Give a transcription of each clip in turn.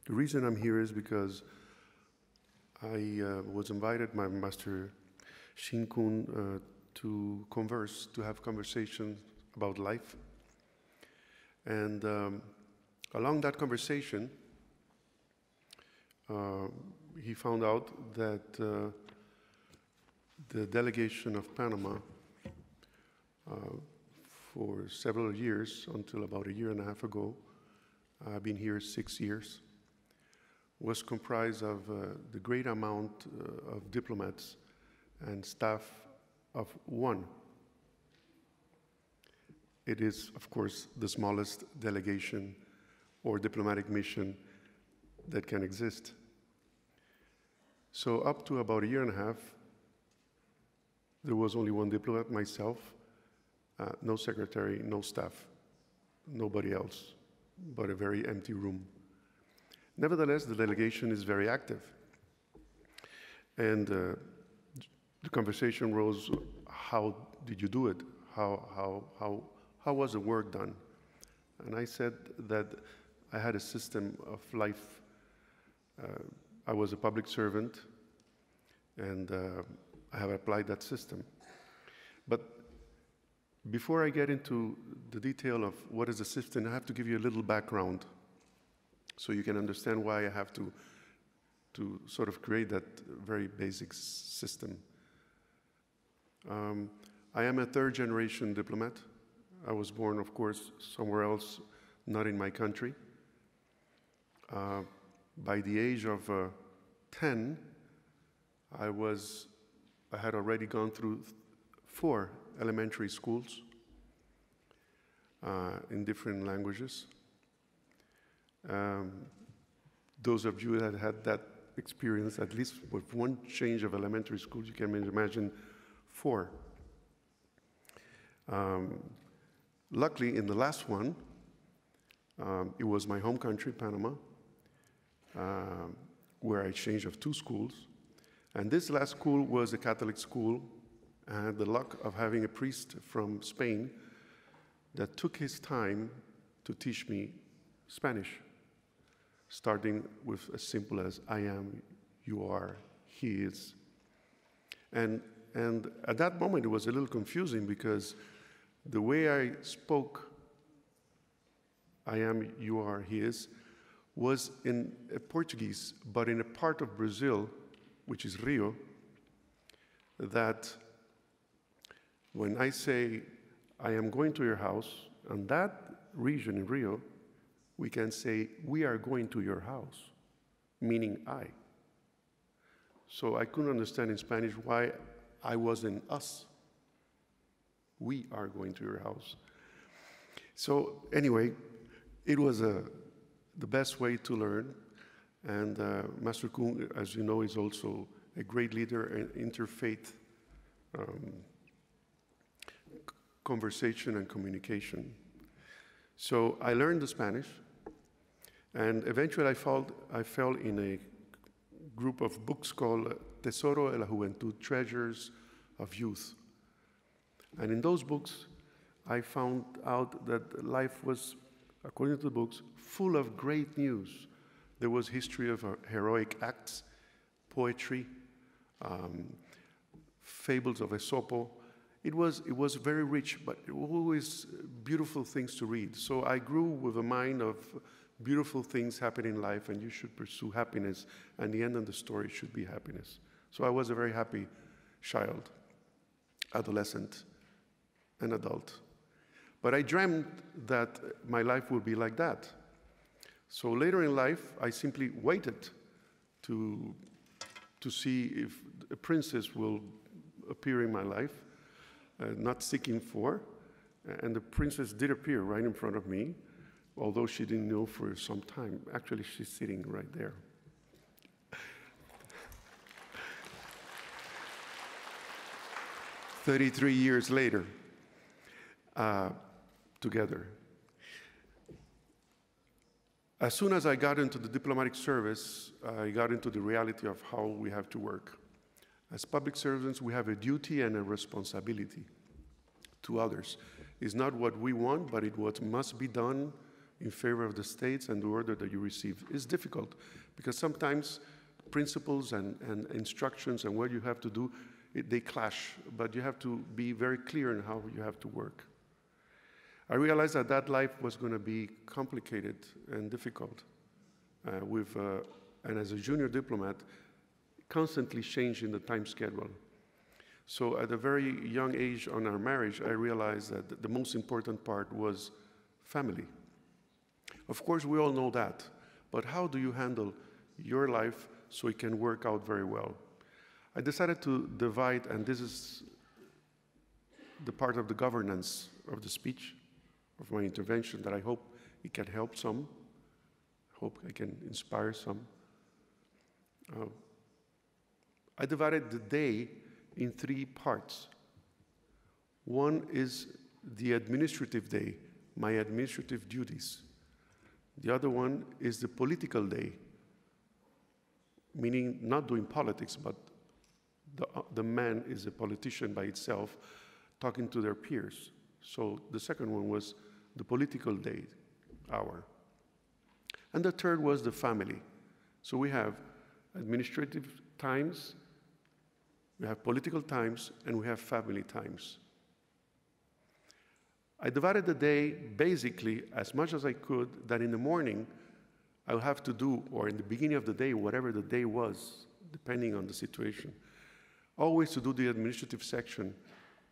The reason I'm here is because I was invited by Master Shin Kun to converse, to have conversations about life. And along that conversation, he found out that the delegation of Panama for several years, until about a year and a half ago, I've been here 6 years, was comprised of the great amount of diplomats and staff of one. It is, of course, the smallest delegation or diplomatic mission that can exist. So up to about a year and a half, there was only one diplomat, myself, no secretary, no staff, nobody else, but a very empty room. Nevertheless, the delegation is very active. And the conversation rose, how did you do it? How was the work done? And I said that I had a system of life. I was a public servant, and I have applied that system. But before I get into the detail of what is the system, I have to give you a little background so you can understand why I have to sort of create that very basic system. I am a third-generation diplomat. I was born, of course, somewhere else, not in my country. By the age of 10, I had already gone through 4 elementary schools in different languages. Those of you that had that experience, at least with one change of elementary school, you can imagine 4. Luckily, in the last one, it was my home country, Panama, where I changed of 2 schools. And this last school was a Catholic school. I had the luck of having a priest from Spain that took his time to teach me Spanish, starting with as simple as I am, you are, he is. And at that moment, it was a little confusing because the way I spoke, I am, you are, he is, was in Portuguese, but in a part of Brazil, which is Rio, that when I say, I am going to your house, on that region in Rio, we can say, we are going to your house, meaning I. So I couldn't understand in Spanish why I was in us. We are going to your house. So anyway, it was the best way to learn. And Master Kung, as you know, is also a great leader in interfaith conversation and communication. So I learned the Spanish, and eventually I fell in a group of books called Tesoro de la Juventud, Treasures of Youth. And in those books, I found out that life was, according to the books, full of great news. There was history of heroic acts, poetry, fables of Aesop. It was very rich, but always beautiful things to read. So I grew with a mind of beautiful things happening in life, and you should pursue happiness, and the end of the story should be happiness. So I was a very happy child, adolescent, and adult. But I dreamed that my life would be like that. So later in life, I simply waited to see if a princess will appear in my life, not seeking for, and the princess did appear right in front of me, although she didn't know for some time. Actually, she's sitting right there. 33 years later, together. As soon as I got into the diplomatic service, I got into the reality of how we have to work. As public servants, we have a duty and a responsibility to others. It's not what we want, but it's what must be done in favor of the states and the order that you receive. It's difficult because sometimes principles and instructions and what you have to do, they clash, but you have to be very clear in how you have to work. I realized that that life was going to be complicated and difficult and as a junior diplomat, constantly changing the time schedule. So at a very young age on our marriage, I realized that the most important part was family. Of course, we all know that, but how do you handle your life so it can work out very well? I decided to divide, and this is the part of the governance of the speech, of my intervention, that I hope it can help some. I hope I can inspire some. I divided the day in 3 parts. One is the administrative day, my administrative duties. The other one is the political day, meaning not doing politics, but the man is a politician by itself, talking to their peers. So the second one was the political day hour. And the third was the family. So we have administrative times, we have political times, and we have family times. I divided the day basically as much as I could, that in the morning I would have to do, or in the beginning of the day, whatever the day was, depending on the situation, always to do the administrative section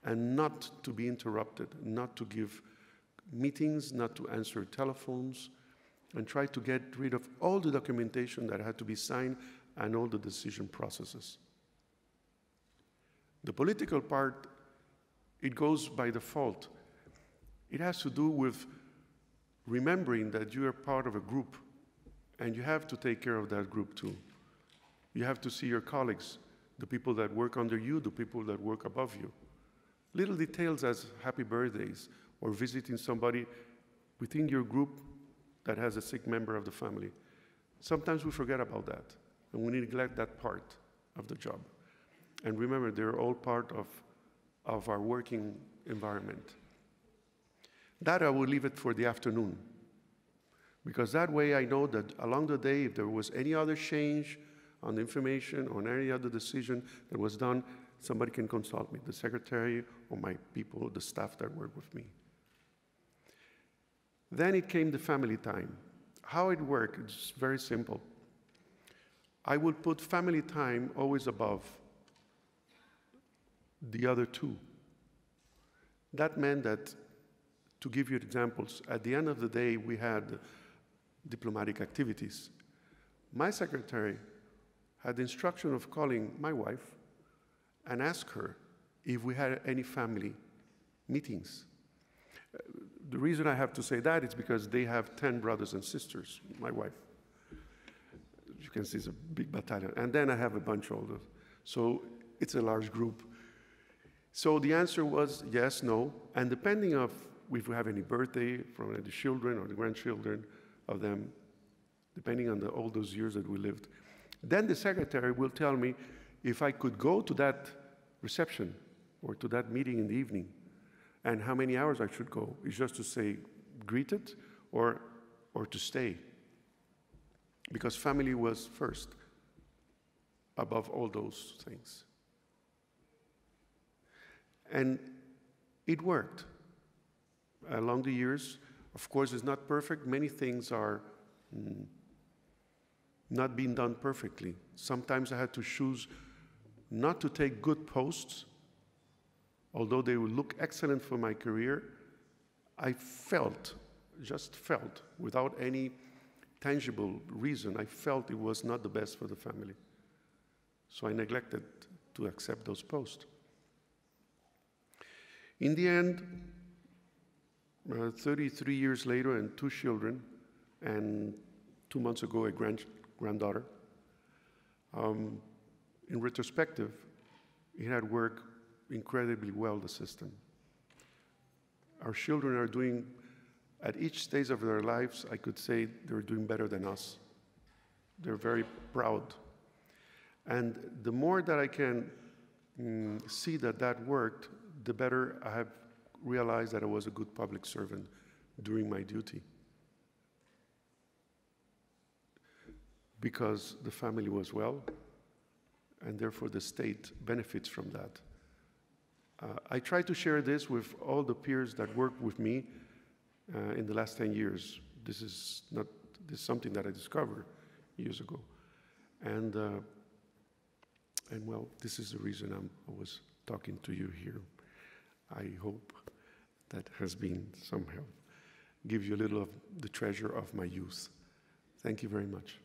and not to be interrupted, not to give meetings, not to answer telephones, and try to get rid of all the documentation that had to be signed and all the decision processes. The political part, it goes by default. It has to do with remembering that you are part of a group and you have to take care of that group too. You have to see your colleagues, the people that work under you, the people that work above you. Little details as happy birthdays or visiting somebody within your group that has a sick member of the family. Sometimes we forget about that and we neglect that part of the job. And remember, they're all part of our working environment. That I will leave it for the afternoon, because that way I know that along the day, if there was any other change on the information or any other decision that was done, somebody can consult me, the secretary or my people, the staff that work with me. Then it came the family time. How it worked, it's very simple. I would put family time always above the other 2. That meant that, to give you examples, at the end of the day, we had diplomatic activities. My secretary had the instruction of calling my wife and ask her if we had any family meetings. The reason I have to say that is because they have 10 brothers and sisters, my wife. You can see it's a big battalion. And then I have a bunch older. So it's a large group. So the answer was yes, no, and depending on if we have any birthday from the children or the grandchildren of them, depending on all those years that we lived, then the secretary will tell me if I could go to that reception or to that meeting in the evening and how many hours I should go. It's just to say greeted or to stay, because family was first above all those things. And it worked along the years. Of course, it's not perfect. Many things are not being done perfectly. Sometimes I had to choose not to take good posts, although they would look excellent for my career. I just felt, without any tangible reason, I felt it was not the best for the family. So I neglected to accept those posts. In the end, 33 years later and 2 children, and 2 months ago a granddaughter, in retrospective, it had worked incredibly well, the system. Our children are doing, at each stage of their lives, I could say they're doing better than us. They're very proud. And the more that I can see that that worked, the better I have realized that I was a good public servant during my duty. because the family was well, and therefore the state benefits from that. I try to share this with all the peers that worked with me in the last 10 years. This is something that I discovered years ago. And well, this is the reason I was talking to you here. I hope that has been some help. Give you a little of the treasure of my youth. Thank you very much.